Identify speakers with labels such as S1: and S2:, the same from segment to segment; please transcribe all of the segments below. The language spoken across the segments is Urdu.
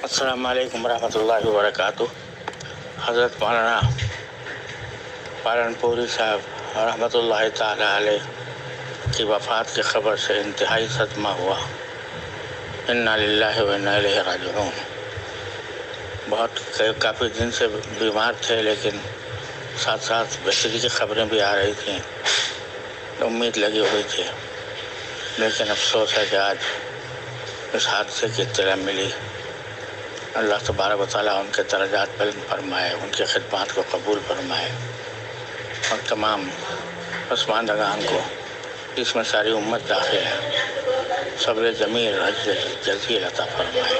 S1: السلام علیکم ورحمۃ اللہ وبرکاتہ۔ حضرت مولانا پالن پوری صاحب رحمۃ اللہ تعالی علیہ کی وفات کی خبر سے انتہائی صدمہ ہوا۔ انا للہ و انا الیہ راجعون۔ کافی دن سے بیمار تھے، لیکن ساتھ ساتھ بہتری کی خبریں بھی آ رہی تھیں، امید لگی ہوئی تھی، لیکن افسوس ہے کہ آج اس حادثے کی اطلاع ملی۔ اللہ تبارک و تعالیٰ ان کے درجات بلند فرمائے، ان کی خدمات کو قبول فرمائے، اور تمام پسماندگان کو، جس میں ساری امت داخل ہے، صبر جمیل جزیل عطا فرمائے۔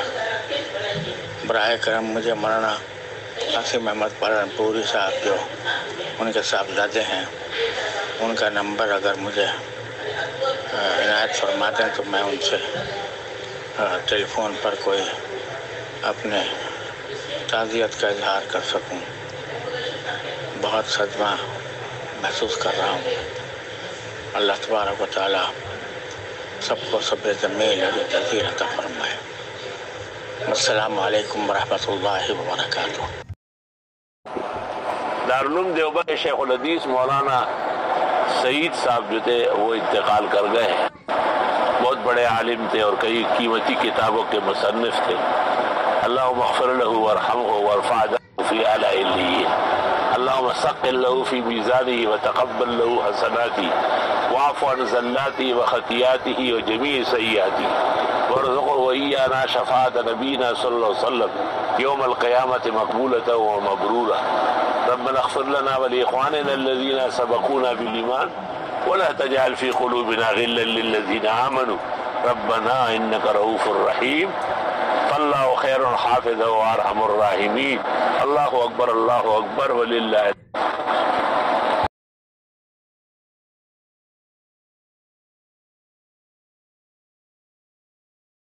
S1: براہ کرم مجھے مولانا قاسم احمد پالن پوری صاحب جو ان کے صاحبزادے ہیں، ان کا نمبر اگر مجھے عنایت فرما دیں تو میں ان سے ٹیلی فون پر کوئی اپنے تعزیت کا اظہار کر سکوں۔ بہت صدمہ محسوس کر رہا ہوں۔ اللہ تبارک و تعالیٰ سب کو صبر جمیل جزیل عطا فرمائے۔ السلام علیکم ورحمۃ اللہ وبرکاتہ۔
S2: دارالعلوم دیوبند کے شیخ الحدیث مولانا سعید صاحب جو تھے وہ انتقال کر گئے ہیں۔ بہت بڑے عالم تھے اور کئی قیمتی کتابوں کے مصنف تھے۔ اللہم اغفر له وارحمه وارفع درجته فی اعلی علیین۔ اللہم ثقل له فی میزانہ وتقبل له حسناتہ واعف عن زلاتہ وخطیاتہ وجمیع سیئاتہ وارزقہ وإیانا شفاعة نبینا صلی اللہ علیہ وسلم یوم القیامۃ مقبولۃ ومبرورۃ۔ ربنا اغفر لنا ولإخواننا الذین سبقونا بالایمان ولا تجعل في قلوبنا غلا للذین آمنوا ربنا انک رؤوف رحیم۔ اللہ خیر حافظ و ارحم الراحمین۔ اللہ اکبر وللہ